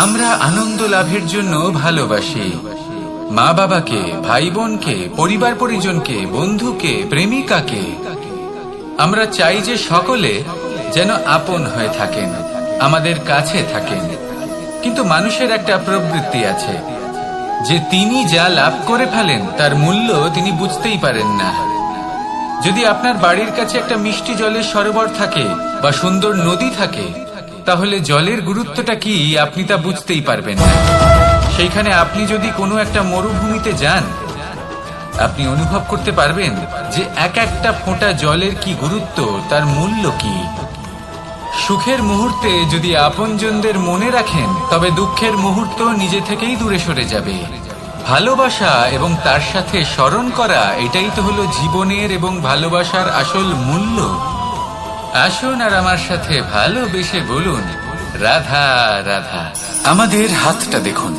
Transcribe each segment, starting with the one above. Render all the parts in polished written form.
আমরা আনন্দ লাভের জন্য ভালোবাসি মা বাবাকে, ভাই বোনকে, পরিবার পরিজনকে, বন্ধুকে, প্রেমিকাকে। আমরা চাই যে সকলে যেন আপন হয়ে থাকেন, আমাদের কাছে থাকেন। কিন্তু মানুষের একটা প্রবৃত্তি আছে যে তিনি যা লাভ করে ফেলেন তার মূল্য তিনি বুঝতেই পারেন না। যদি আপনার বাড়ির কাছে একটা মিষ্টি জলের সরোবর থাকে বা সুন্দর নদী থাকে, তাহলে জলের গুরুত্বটা কি আপনি তা বুঝতেই পারবেন না। সেইখানে আপনি যদি কোনো একটা মরুভূমিতে যান, আপনি অনুভব করতে পারবেন যে এক একটা ফোঁটা জলের কি গুরুত্ব, তার মূল্য কি। সুখের মুহূর্তে যদি আপনজনদের মনে রাখেন, তবে দুঃখের মুহূর্ত নিজে থেকেই দূরে সরে যাবে। ভালোবাসা এবং তার সাথে স্মরণ করা, এটাই তো হলো জীবনের এবং ভালোবাসার আসল মূল্য। আসুন আর আমার সাথে ভালোবেসে বলুন, রাধা রাধা। আমাদের হাতটা দেখুন,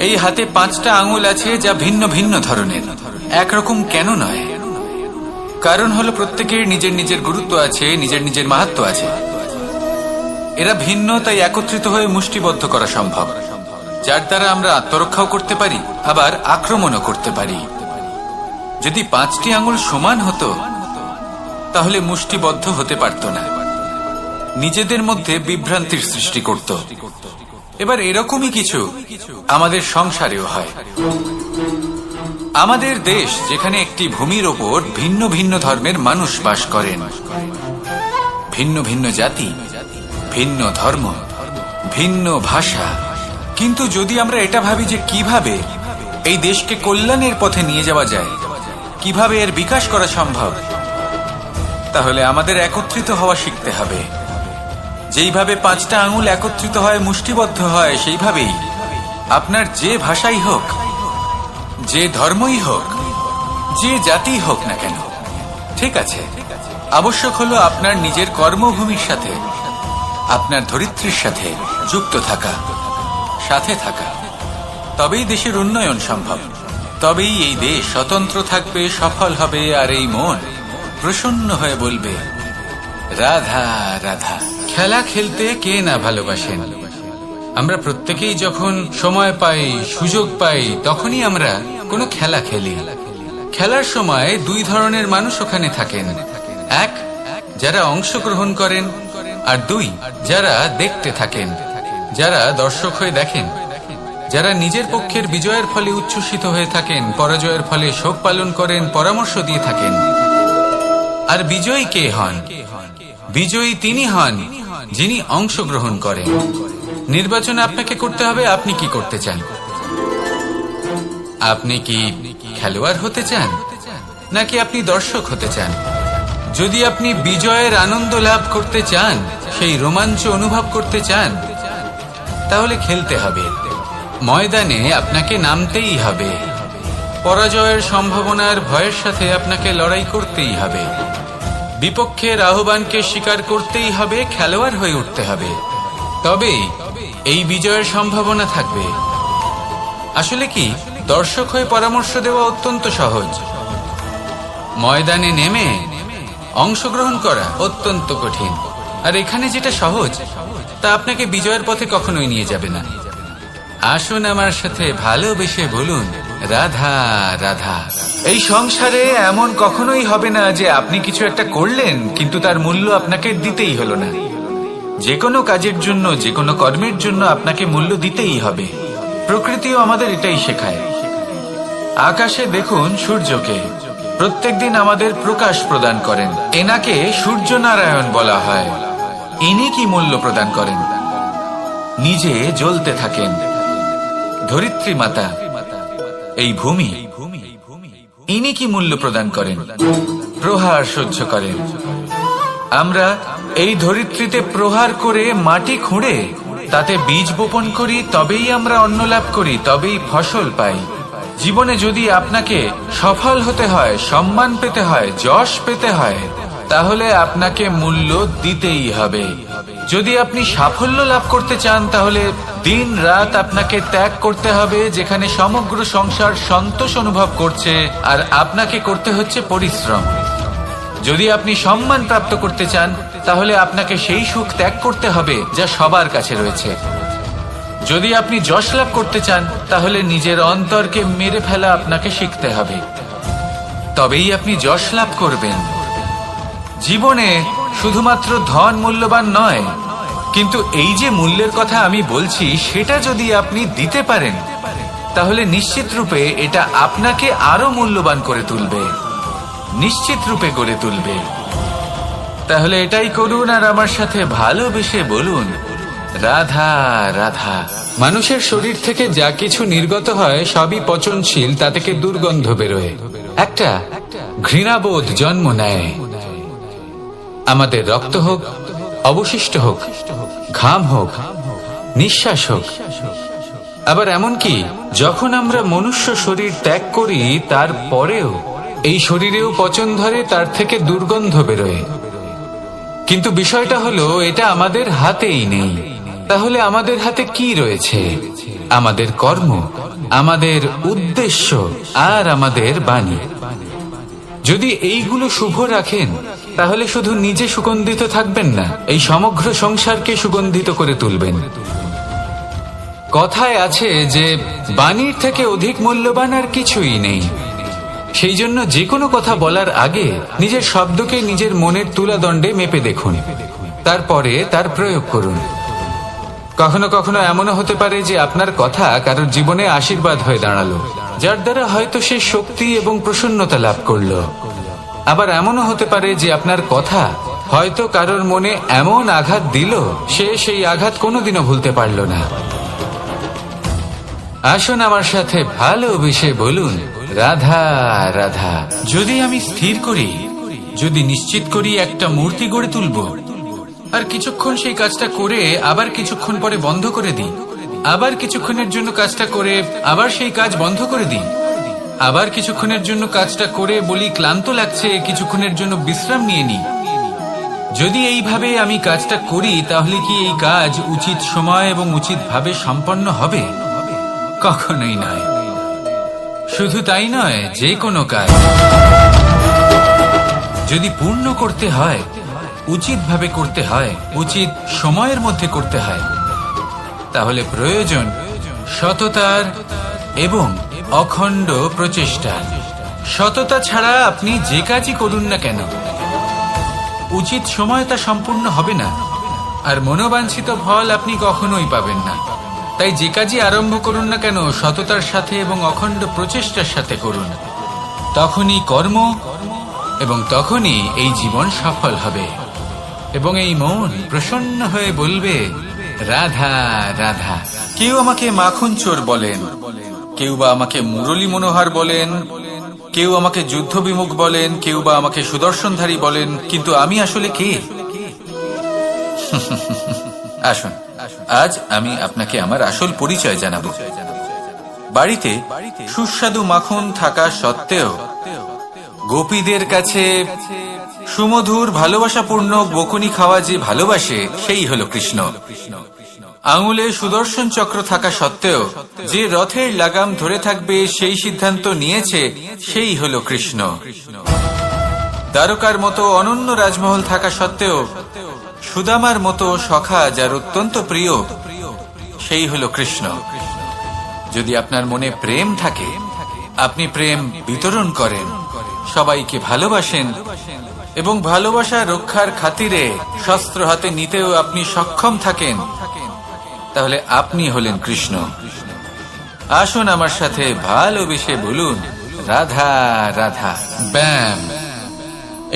এই হাতে 5টা আঙুল আছে যা ভিন্ন ভিন্ন ধরনের, একরকম কেন নয়? কারণ হলো প্রত্যেকের নিজের নিজের গুরুত্ব আছে, নিজের নিজের মাহাত্ম্য আছে। এরা ভিন্ন, তাই একত্রিত হয়ে মুষ্টিবদ্ধ করা সম্ভব, যার দ্বারা আমরা আত্মরক্ষাও করতে পারি, আবার আক্রমণও করতে পারি। যদি 5টি আঙুল সমান হতো তাহলে মুষ্টিবদ্ধ হতে পারত না, নিজেদের মধ্যে বিভ্রান্তির সৃষ্টি করত। এবার এরকমই কিছু আমাদের সংসারেও হয়। আমাদের দেশ, যেখানে একটি ভূমির ওপর ভিন্ন ভিন্ন ধর্মের মানুষ বাস করেন, ভিন্ন ভিন্ন জাতি, ভিন্ন ধর্ম, ভিন্ন ভাষা। কিন্তু যদি আমরা এটা ভাবি যে কিভাবে এই দেশকে কল্যাণের পথে নিয়ে যাওয়া যায়, কিভাবে এর বিকাশ করা সম্ভব, তাহলে আমাদের একত্রিত হওয়া শিখতে হবে। যেইভাবে 5টা আঙুল একত্রিত হয়, মুষ্টিবদ্ধ হয়, সেইভাবেই আপনার যে ভাষাই হোক, যে ধর্মই হোক, যে জাতি হোক না কেন, ঠিক আছে, আবশ্যক হলো আপনার নিজের কর্মভূমির সাথে, আপনার ধরিত্রীর সাথে যুক্ত থাকা, সাথে থাকা। তবেই দেশের উন্নয়ন সম্ভব, তবেই এই দেশ স্বতন্ত্র থাকবে, সফল হবে, আর এই মন প্রসন্ন হয়ে বলবে, রাধা রাধা। খেলা খেলতে কে না ভালোবাসেন? আমরা প্রত্যেকেই যখন সময় পাই, সুযোগ পাই, তখনই আমরা কোনো খেলা খেলি। খেলার সময় 2 ধরনের মানুষ ওখানে থাকেন, 1 যারা অংশগ্রহণ করেন, আর 2 যারা দেখতে থাকেন, যারা দর্শক হয়ে দেখেন, যারা নিজের পক্ষের বিজয়ের ফলে উচ্ছ্বসিত হয়ে থাকেন, পরাজয়ের ফলে শোক পালন করেন, পরামর্শ দিয়ে থাকেন। আর বিজয়ী কে হন? বিজয়ী তিনি হন যিনি অংশগ্রহণ করেন। নির্বাচনে আপনাকে করতে হবে, আপনি কি করতে চান? আপনি কি খেলোয়াড় হতে চান, নাকি আপনি দর্শক হতে চান? যদি আপনি বিজয়ের আনন্দ লাভ করতে চান, সেই রোমাঞ্চ অনুভব করতে চান, তাহলে খেলতে হবে, ময়দানে আপনাকে নামতেই হবে। পরাজয়ের সম্ভাবনার ভয়ের সাথে আপনাকে লড়াই করতেই হবে, বিপক্ষের আহ্বানকে স্বীকার করতেই হবে, খেলোয়াড় হয়ে উঠতে হবে। তবেই এই বিজয়ের সম্ভাবনা থাকবে। আসলে কি, দর্শক হয়ে পরামর্শ দেওয়া অত্যন্ত সহজ, ময়দানে নেমে অংশগ্রহণ করা অত্যন্ত কঠিন। আর এখানে যেটা সহজ, তা আপনাকে বিজয়ের পথে কখনোই নিয়ে যাবে না। আসুন আমার সাথে ভালোবেসে বলুন, রাধা রাধা। এই সংসারে এমন কখনোই হবে না যে আপনি কিছু একটা করলেন কিন্তু তার মূল্য আপনাকে দিতেই হলো না। যে কোনো কাজের জন্য, যে কোনো কর্মের জন্য আপনাকে মূল্য দিতেই হবে। প্রকৃতিও আমাদের এটাই শেখায়। আকাশে দেখুন সূর্যকে, প্রত্যেকদিন আমাদের প্রকাশ প্রদান করেন। এনাকে সূর্য নারায়ণ বলা হয়। ইনি কি মূল্য প্রদান করেন? নিজে জ্বলতে থাকেন। ধরিত্রী মাতা, এই ভূমি, ইনি কি মূল্য প্রদান করেন? প্রহার সহ্য করেন। আমরা এই ধরিত্রীতে প্রহার করে মাটি খুঁড়ে তাতে বীজ বপন করি, তবেই আমরা অন্ন লাভ করি, তবেই ফসল পাই। জীবনে যদি আপনাকে সফল হতে হয়, সম্মান পেতে হয়, যশ পেতে হয়, তাহলে আপনাকে মূল্য দিতেই হবে। যদি আপনি সাফল্য লাভ করতে চান, তাহলে দিন রাত আপনাকে ত্যাগ করতে হবে, যেখানে সমগ্র সংসার সন্তোষ অনুভব করছে, আর আপনাকে করতে হচ্ছে পরিশ্রম। যদি আপনি সম্মান প্রাপ্ত করতে চান, তাহলে আপনাকে সেই সুখ ত্যাগ করতে হবে যা সবার কাছে রয়েছে। যদি আপনি যশ লাভ করতে চান তাহলে নিজের অন্তরকে মেরে ফেলা আপনাকে শিখতে হবে, তবেই আপনি যশ লাভ করবেন। জীবনে শুধুমাত্র ধন মূল্যবান নয়, কিন্তু এই যে মূল্যের কথা আমি বলছি সেটা যদি আপনি দিতে পারেন তাহলে নিশ্চিত রূপে এটা আপনাকে আরো মূল্যবান করে তুলবে, নিশ্চিত রূপে গড়ে তুলবে। তাহলে এটাই করুন আর আমার সাথে ভালোবেসে বলুন, রাধা রাধা। মানুষের শরীর থেকে যা কিছু নির্গত হয় সবই পচনশীল, তা থেকে দুর্গন্ধ বেরোয়, একটা ঘৃণাবোধ জন্ম নেয়। আমাদের রক্ত হোক, অবশিষ্ট হোক, ঘাম হোক, নিঃশ্বাস হোক, আবার এমনকি যখন আমরা মনুষ্য শরীর ত্যাগ করি তারপরেও এই শরীরেও পচন ধরে, তার থেকে দুর্গন্ধ বেরোয়। কিন্তু বিষয়টা হলো এটা আমাদের হাতেই নেই। তাহলে আমাদের হাতে কি রয়েছে? আমাদের কর্ম, আমাদের উদ্দেশ্য আর আমাদের বাণী। যদি এইগুলো শুভ রাখেন তাহলে শুধু নিজে সুগন্ধিত থাকবেন না, এই সমগ্র সংসারকে সুগন্ধিত করে তুলবেন। কথায় আছে যে বাণীর থেকে অধিক মূল্যবান আর কিছুই নেই। সেই জন্য যে কোনো কথা বলার আগে নিজের শব্দকে নিজের মনের তুলাদণ্ডে মেপে দেখুন, তারপরে তার প্রয়োগ করুন। কখনো কখনো এমনও হতে পারে যে আপনার কথা কারোর জীবনে আশীর্বাদ হয়ে দাঁড়ালো, যার দ্বারা হয়তো সে শক্তি এবং প্রসন্নতা লাভ করলো। আবার এমনও হতে পারে যে আপনার কথা হয়তো কারোর মনে এমন আঘাত দিল, সে সেই আঘাত কোনোদিনও ভুলতে পারল না। আসুন আমার সাথে ভালোবেসে বলুন, রাধা রাধা। যদি আমি স্থির করি, যদি নিশ্চিত করি একটা মূর্তি গড়ে তুলব, আর কিছুক্ষণ সেই কাজটা করে আবার কিছুক্ষণ পরে বন্ধ করে দিই, আবার কিছুক্ষণের জন্য কাজটা করে আবার সেই কাজ বন্ধ করে দিই, আবার কিছুক্ষণের জন্য কাজটা করে বলি ক্লান্ত লাগছে, কিছুক্ষণের জন্য বিশ্রাম নিয়ে নিই, যদি এইভাবে আমি কাজটা করি তাহলে কি এই কাজ উচিত সময় এবং উচিত ভাবে সম্পন্ন হবে? কখনোই নয়। শুধু তাই নয়, যে কোনো কাজ যদি পূর্ণ করতে হয়, উচিত ভাবে করতে হয়, উচিত সময়ের মধ্যে করতে হয়, তাহলে প্রয়োজন সততার এবং অখণ্ড প্রচেষ্টা। সততা ছাড়া আপনি যে কাজই করুন না কেন, উচিত সময় তা সম্পূর্ণ হবে না, আর মনোবাঞ্ছিত ফল আপনি কখনোই পাবেন না। তাই যে কাজই আরম্ভ করুন না কেন সততার সাথে এবং অখণ্ড প্রচেষ্টার সাথে করুন, তখনই কর্ম এবং তখনই এই জীবন সফল হবে এবং এই মন প্রসন্ন হয়ে বলবে, রাধা রাধা। কেউ আমাকে মাখন চোর বলেন, কেউ বা আমাকে মুরলী মনোহর বলেন, কেউ আমাকে যুদ্ধ বিমুখ বলেন, কেউ বা আমাকে সুদর্শনধারী বলেন, কিন্তু আমি আসলে কে? আসুন আজ আমি আপনাকে আমার আসল পরিচয় জানাবো। বাড়িতে সুস্বাদু মাখন থাকা সত্ত্বেও গোপীদের কাছে সুমধুর ভালোবাসাপূর্ণ বকুনি খাওয়া যে ভালোবাসে, সেই হলো কৃষ্ণ। আঙুলে সুদর্শন চক্র থাকা সত্ত্বেও যে রথের লাগাম ধরে থাকবে সেই সিদ্ধান্ত নিয়েছে, সেই হলো কৃষ্ণ। দ্বারকার মতো অনন্য রাজমহল থাকা সত্ত্বেও সুদামার মতো সখা যার অত্যন্ত প্রিয়, সেই হলো কৃষ্ণ। যদি আপনার মনে প্রেম থাকে, আপনি প্রেম বিতরণ করেন, সবাইকে ভালোবাসেন এবং ভালোবাসা রক্ষার খাতিরে শস্ত্র হাতে নিতেও আপনি সক্ষম থাকেন, তাহলে আপনি হলেন কৃষ্ণ। আসুন আমার সাথে ভালোবেসে বলুন, রাধা রাধা। ব্যায়াম,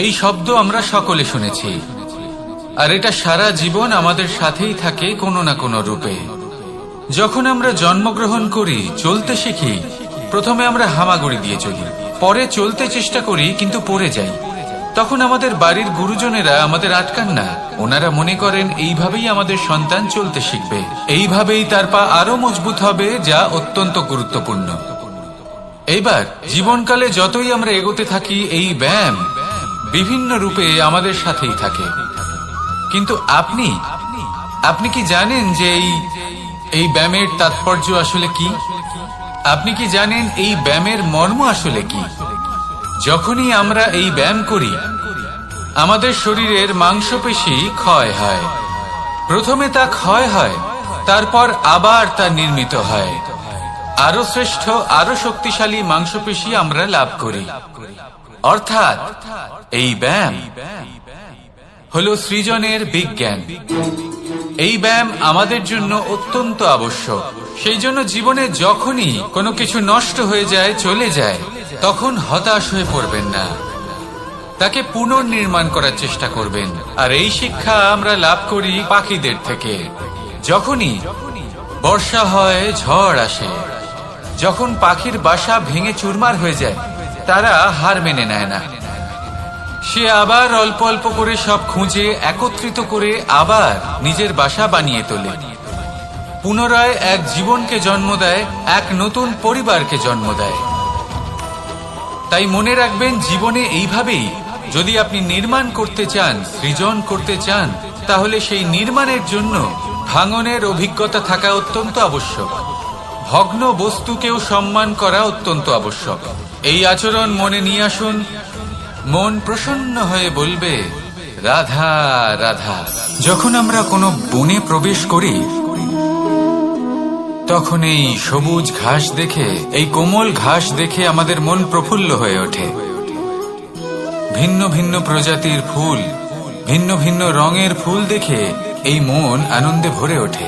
এই শব্দ আমরা সকলে শুনেছি, আর এটা সারা জীবন আমাদের সাথেই থাকে কোনো না কোনো রূপে। যখন আমরা জন্মগ্রহণ করি, চলতে শিখি, প্রথমে আমরা হামাগুড়ি দিয়ে চলি, পরে চলতে চেষ্টা করি কিন্তু পড়ে যাই। তখন আমাদের বাড়ির গুরুজনেরা আমাদের আটকান না, ওনারা মনে করেন এইভাবেই আমাদের সন্তান চলতে শিখবে, এইভাবেই তার পা আরো মজবুত হবে, যা অত্যন্ত গুরুত্বপূর্ণ। এইবার জীবনকালে যতই আমরা এগোতে থাকি, এই ব্যায়াম বিভিন্ন রূপে আমাদের সাথেই থাকে। কিন্তু আপনি কি জানেন যে এই ব্যায়ামের তাৎপর্য আসলে কি? আপনি কি জানেন এই ব্যায়ামের মর্ম আসলে কি? যখনই আমরা এই ব্যায়াম করি, আমাদের শরীরের মাংসপেশি ক্ষয় হয়। প্রথমে তা ক্ষয় হয় তারপর আবার তা নির্মিত হয়। আরো শ্রেষ্ঠ, আরো শক্তিশালী মাংসপেশি আমরা লাভ করি। অর্থাৎ এই ব্যায়াম হলো সৃজনের বিজ্ঞান। এই ব্যায়াম আমাদের জন্য অত্যন্ত আবশ্যক। সেই জন্য জীবনে যখনই কোনো কিছু নষ্ট হয়ে যায়, চলে যায়, তখন হতাশ হয়ে পড়বেন না, তাকে পুনর্নির্মাণ করার চেষ্টা করবেন। আর এই শিক্ষা আমরা লাভ করি পাখিদের থেকে। যখনই বর্ষা হয়, ঝড় আসে, যখন পাখির বাসা ভেঙে চুরমার হয়ে যায়, তারা হার মেনে নেয় না। সে আবার অল্প অল্প করে সব খুঁজে একত্রিত করে আবার নিজের বাসা বানিয়ে তোলে, পুনরায় এক জীবনকে জন্ম দেয়, এক নতুন পরিবারকে জন্ম দেয়। তাই মনে রাখবেন, জীবনে এইভাবেই যদি আপনি নির্মাণ করতে চান, সৃজন করতে চান, তাহলে সেই নির্মাণের জন্য ভাঙনের অভিজ্ঞতা থাকা অত্যন্ত আবশ্যক। ভগ্ন বস্তুকেও সম্মান করা অত্যন্ত আবশ্যক। এই আচরণ মনে নিয়ে আসুন, মন প্রসন্ন হয়ে বলবে রাধা রাধা। যখন আমরা কোনো বনে প্রবেশ করি, তখন এই সবুজ ঘাস দেখে, এই কোমল ঘাস দেখে আমাদের মন প্রফুল্ল হয়ে ওঠে। ভিন্ন ভিন্ন প্রজাতির ফুল, ভিন্ন ভিন্ন রঙের ফুল দেখে এই মন আনন্দে ভরে ওঠে।